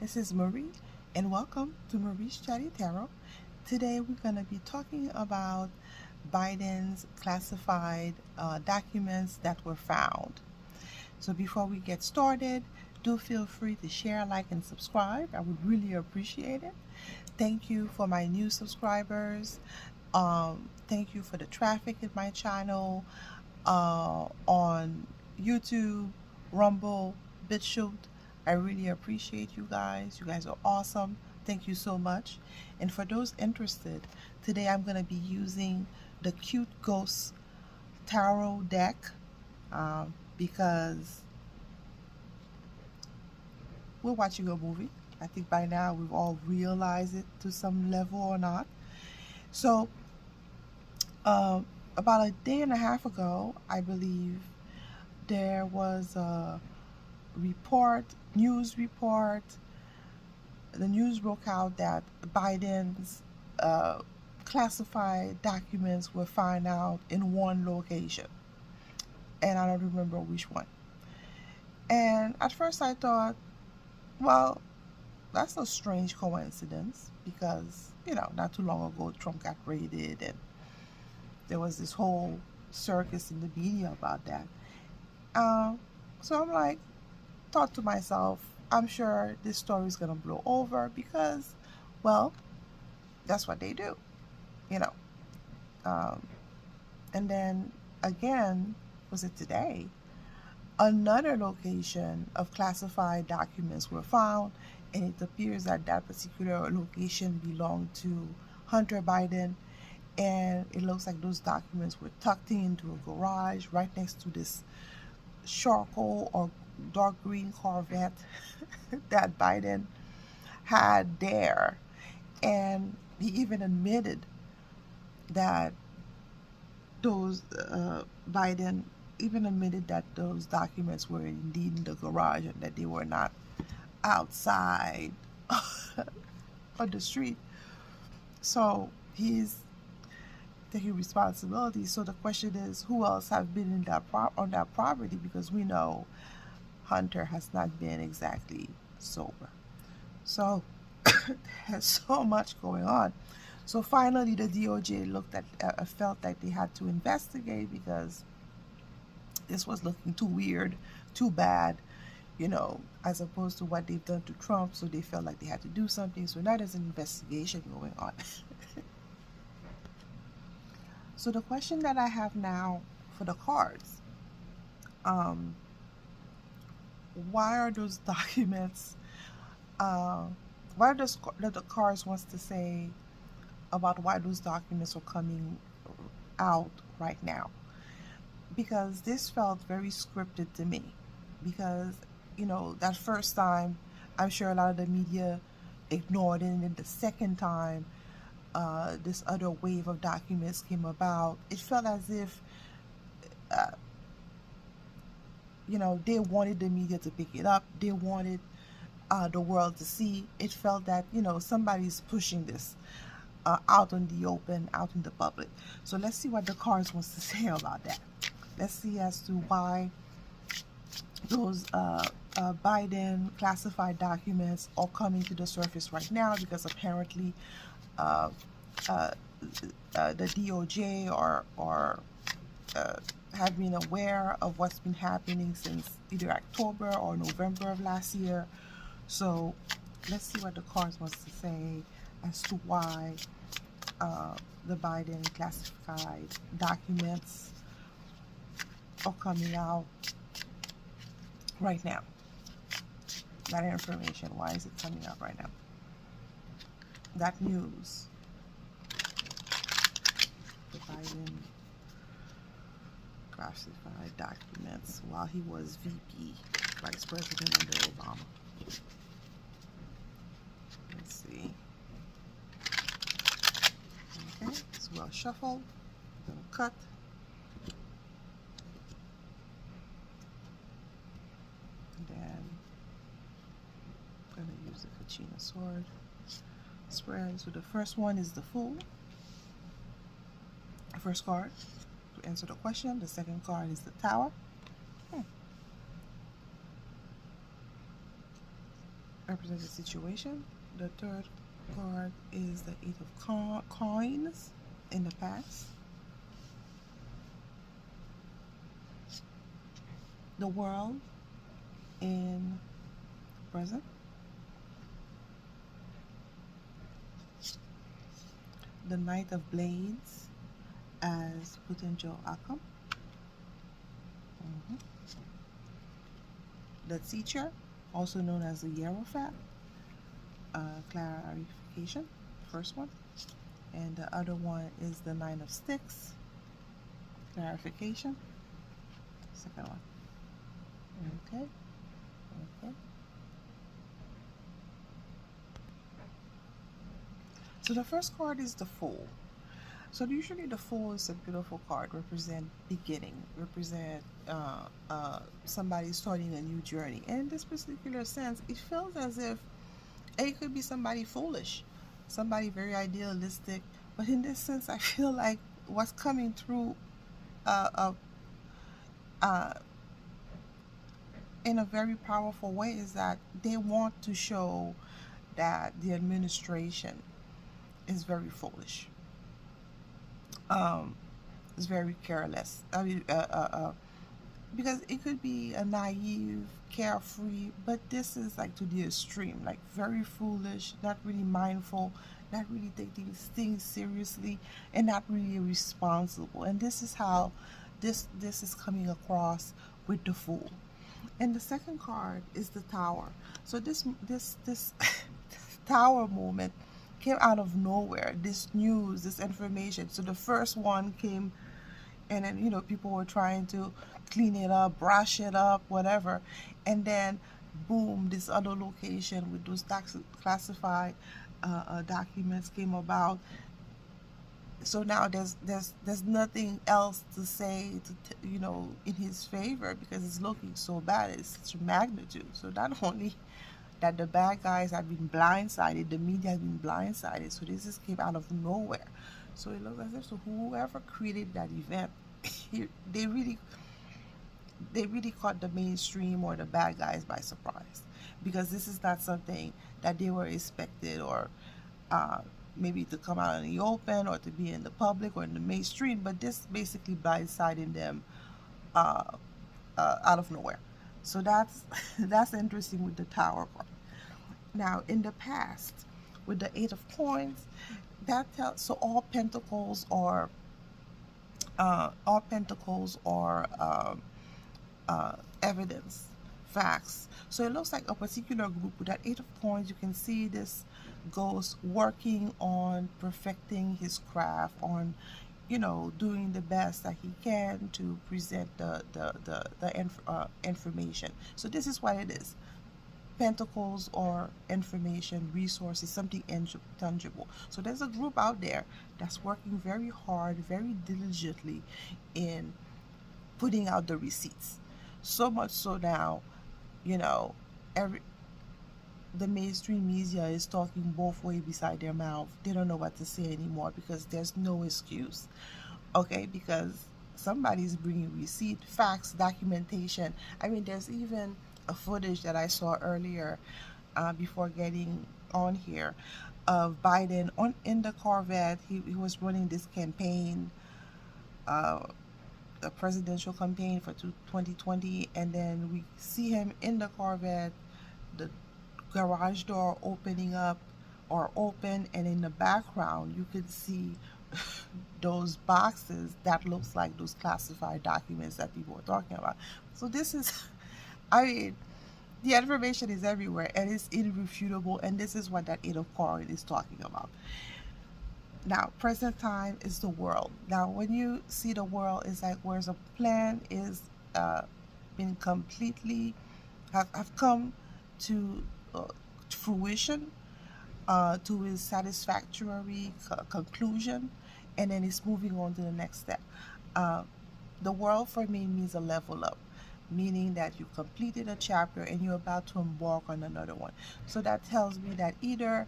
This is Marie, and welcome to Marie's Chatty Tarot. Today we're going to be talking about Biden's classified documents that were found. So before we get started, do feel free to share, like, and subscribe. I would really appreciate it. Thank you for my new subscribers. Thank you for the traffic in my channel on YouTube, Rumble, BitChute. I really appreciate you guys. You guys are awesome. Thank you so much. And for those interested, today I'm going to be using the Cute Ghost Tarot deck because we're watching a movie. I think by now we've all realized it to some level or not. So, about a day and a half ago, I believe, there was a news report. The news broke out that Biden's classified documents were found out in one location, and I don't remember which one. And at first I thought, well, that's a strange coincidence because, not too long ago Trump got raided and there was this whole circus in the media about that. So I'm like, thought to myself, I'm sure this story is going to blow over because, well, that's what they do, you know. And then again, was it today? Another location of classified documents were found, and it appears that that particular location belonged to Hunter Biden, and it looks like those documents were tucked into a garage right next to this charcoal or dark green Corvette that Biden had there. And he even admitted that Biden even admitted that those documents were indeed in the garage and that they were not outside on the street. So he's taking responsibility. So the question is, who else have been in that on that property? Because we know Hunter has not been exactly sober. So there's so much going on. So finally, the DOJ felt like they had to investigate because this was looking too weird, too bad, as opposed to what they've done to Trump. So they felt like they had to do something. So now there's an investigation going on. So the question that I have now for the cards, why are those documents, what does the cards wants to say about why those documents are coming out right now? Because this felt very scripted to me. Because, that first time, I'm sure a lot of the media ignored it, and then the second time, this other wave of documents came about, it felt as if, they wanted the media to pick it up. They wanted the world to see. It felt that, somebody's pushing this out in the open, out in the public. So let's see what the cards wants to say about that. Let's see as to why those Biden classified documents are coming to the surface right now, because apparently the DOJ are have been aware of what's been happening since either October or November of last year. So let's see what the cards wants to say as to why the Biden classified documents are coming out right now. That information, why is it coming out right now? That news. The Biden classified documents while he was VP, Vice President under Obama. Let's see. Okay, so we'll shuffle. We're gonna cut. And then I'm gonna use the Kachina sword. Spread. So the first one is the Fool. The first card to answer the question. The second card is the Tower. represents the situation. The third card is the Eight of Coins in the past. The World in present. The Knight of Blades as potential outcome. The Teacher, also known as the Hierophant, clarification, first one. And the other one is the Nine of Sticks, clarification, second one. Okay, okay. So the first card is the Fool. So usually the Fool is a beautiful card, represent beginning, represent somebody starting a new journey. And in this particular sense, it feels as if it could be somebody foolish, somebody very idealistic. But in this sense, I feel like what's coming through in a very powerful way is that they want to show that the administration is very foolish. Is very careless. I mean, because it could be a naive, carefree, but this is like to the extreme, like very foolish, not really mindful, not really taking things seriously, and not really responsible. And this is how this is coming across with the Fool. And the second card is the Tower. So this Tower moment came out of nowhere. This news, this information. So the first one came, and then people were trying to clean it up, brush it up, whatever, and then boom, this other location with those classified documents came about. So now there's nothing else to say in his favor, because it's looking so bad. It's such a magnitude. So not only that the bad guys have been blindsided, the media has been blindsided. So this just came out of nowhere. So it looks as if whoever created that event, they really caught the mainstream or the bad guys by surprise, because this is not something that they were expected, or maybe to come out in the open or to be in the public or in the mainstream. But this basically blindsiding them out of nowhere. So that's that's interesting with the Tower card. Now in the past, with the Eight of Coins, that tells, so all pentacles are evidence, facts. So it looks like a particular group with that Eight of Coins. You can see this ghost working on perfecting his craft, on doing the best that he can to present the information. So this is what it is. Pentacles or information, resources, something tangible. So there's a group out there that's working very hard, very diligently in putting out the receipts. So much so now, every the mainstream media is talking both ways beside their mouth. They don't know what to say anymore, because there's no excuse. Okay, because somebody's bringing receipt, facts, documentation. I mean, there's even a footage that I saw earlier, before getting on here, of Biden in the Corvette. He was running this campaign, a presidential campaign for 2020, and then we see him in the Corvette, the garage door opening up or open, and in the background you could see those boxes that looks like those classified documents that people were talking about. So this is, I mean, the information is everywhere and it's irrefutable, and this is what that Eight of Coins is talking about. Now, present time is the world. Now, when you see the world, it's like where's a plan is been completely have come to fruition, to its satisfactory conclusion, and then it's moving on to the next step. The world for me means a level up, meaning that you completed a chapter and you're about to embark on another one. So that tells me that either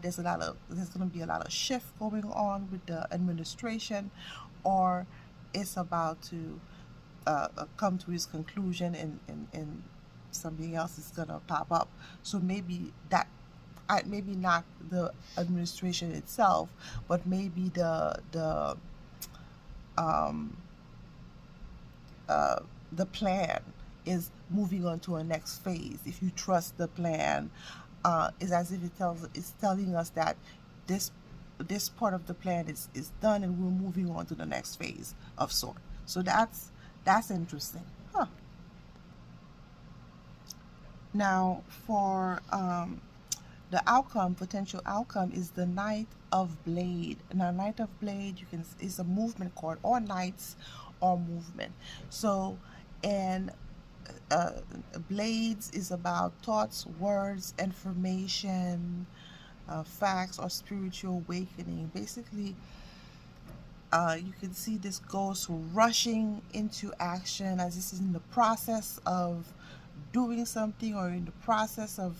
there's going to be a lot of shift going on with the administration, or it's about to come to its conclusion, and something else is gonna pop up. So maybe that, maybe not the administration itself, but maybe um, uh, the plan is moving on to a next phase. If you trust the plan, it's as if it's telling us that this this part of the plan is done and we're moving on to the next phase of sort. So that's interesting. Huh. Now for the outcome, potential outcome, is the Knight of Blade. Now, Knight of Blade, you can, is a movement card, or knights or movement. So, and uh, blades is about thoughts, words, information, facts, or spiritual awakening. Basically, you can see this ghost rushing into action as this is in the process of doing something, or in the process of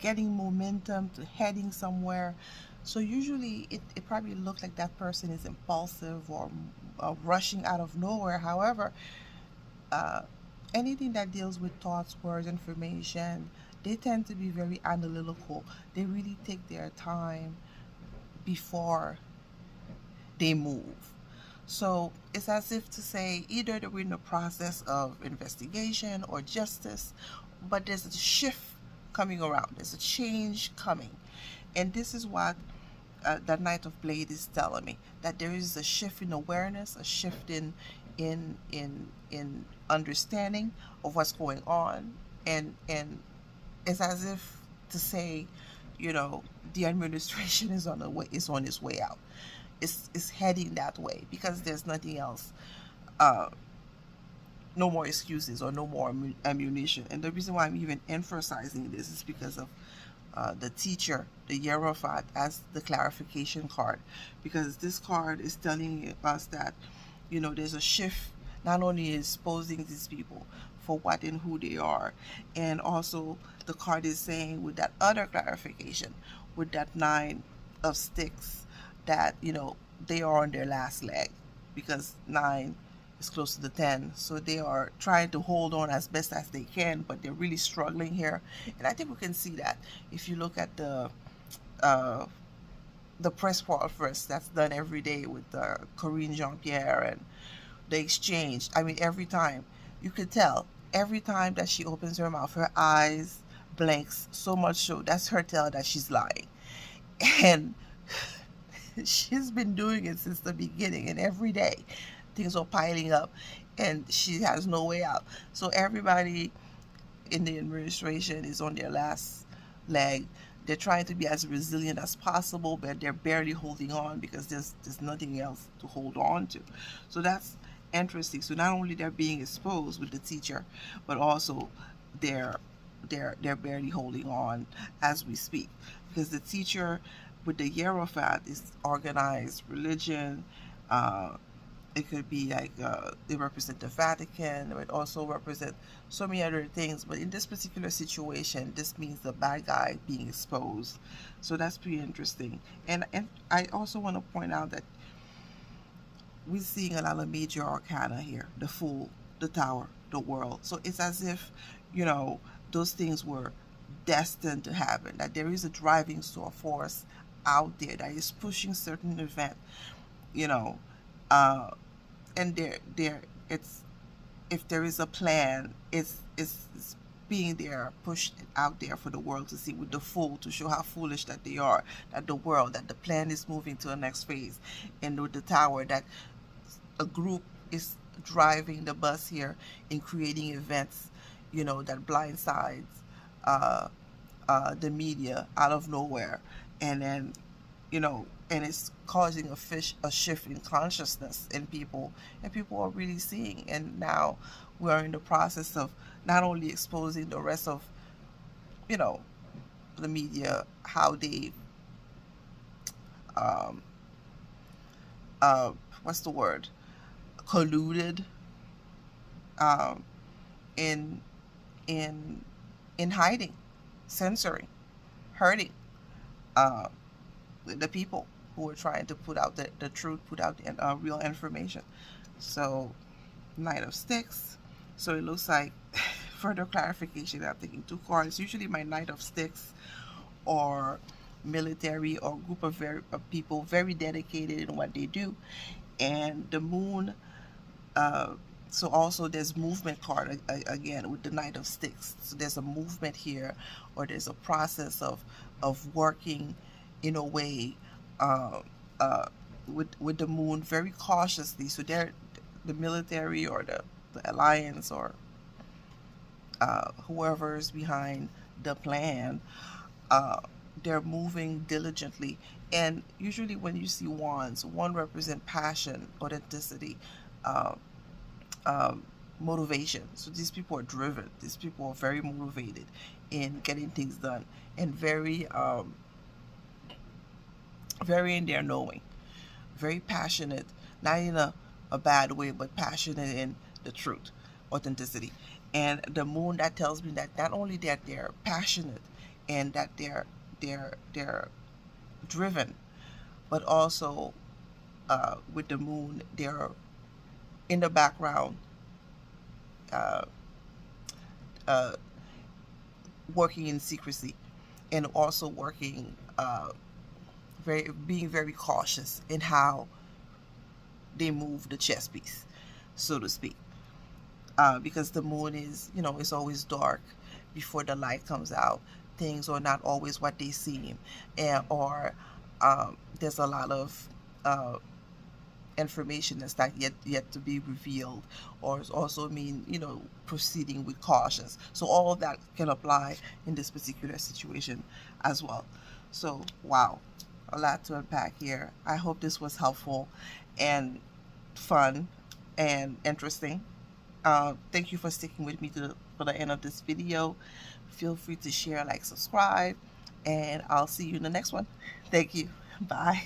getting momentum to heading somewhere. So usually it probably looks like that person is impulsive or rushing out of nowhere. However, uh, anything that deals with thoughts, words, information, they tend to be very analytical. They really take their time before they move. So it's as if to say either they're in the process of investigation or justice, but there's a shift coming around. There's a change coming. And this is what that Knight of Blade is telling me, that there is a shift in awareness, a shift in understanding of what's going on, and it's as if to say, you know, the administration is on the way, is on its way out. It's heading that way because there's nothing else. Uh, no more excuses or no more ammunition. And the reason why I'm even emphasizing this is because of the teacher, the Hierophant, as the clarification card, because this card is telling us that, you know, there's a shift, not only exposing these people for what and who they are, and also the card is saying with that other clarification, with that 9 of Sticks, that, you know, they are on their last leg, because 9 is close to the 10, so they are trying to hold on as best as they can, but they're really struggling here. And I think we can see that if you look at uh, the press wall first, that's done every day with Corinne Jean-Pierre, and the exchange. I mean, every time you could tell, every time that she opens her mouth, her eyes blanks so much so that's her tell that she's lying. And she's been doing it since the beginning, and every day things are piling up and she has no way out. So everybody in the administration is on their last leg. They're trying to be as resilient as possible, but they're barely holding on because there's nothing else to hold on to. So that's interesting. So not only they're being exposed with the teacher, but also they're they're barely holding on as we speak, because the teacher with the Hierophant is organized religion. Uh, it could be like they represent the Vatican. It would also represent so many other things. But in this particular situation, this means the bad guy being exposed. So that's pretty interesting. And I also want to point out that we're seeing a lot of major arcana here: the Fool, the Tower, the World. So it's as if, you know, those things were destined to happen. That there is a driving force out there that is pushing certain event. You know. And there it's, if there is a plan, it's being there, pushed out there for the world to see, with the Fool, to show how foolish that they are, that the world, that the plan is moving to the next phase, and with the Tower, that a group is driving the bus here in creating events, you know, that blindsides uh, the media out of nowhere, and then, you know, and it's causing a shift in consciousness in people, and people are really seeing. And now we are in the process of not only exposing the rest of, you know, the media, how they um, uh, what's the word, colluded um, in in in hiding, censoring, hurting uh, the people who are trying to put out the truth, put out the real information. So, Knight of Sticks. So it looks like further clarification, I'm taking 2 cards. Usually my Knight of Sticks, or military or group of people very dedicated in what they do. And the Moon, uh, so also there's movement card again with the Knight of Sticks. So there's a movement here, or there's a process of working in a way, uh, uh, with the Moon very cautiously. So they're the military, or the alliance, or whoever is behind the plan, uh, they're moving diligently. And usually when you see wands, one represent passion, authenticity, uh, um, motivation. So these people are driven. These people are very motivated in getting things done, and very in their knowing, very passionate, not in a bad way, but passionate in the truth, authenticity. And the Moon, that tells me that not only that they're passionate, and that they're driven, but also, with the Moon, they're in the background, uh, uh, working in secrecy, and also working, being very cautious in how they move the chess piece, so to speak. Because the Moon is, it's always dark before the light comes out. Things are not always what they seem, and or there's a lot of uh, information that's not yet to be revealed, or also mean, proceeding with cautious. So all of that can apply in this particular situation as well. So wow, a lot to unpack here. I hope this was helpful and fun and interesting. Thank you for sticking with me for the end of this video. Feel free to share, like, subscribe, and I'll see you in the next one. Thank you. Bye.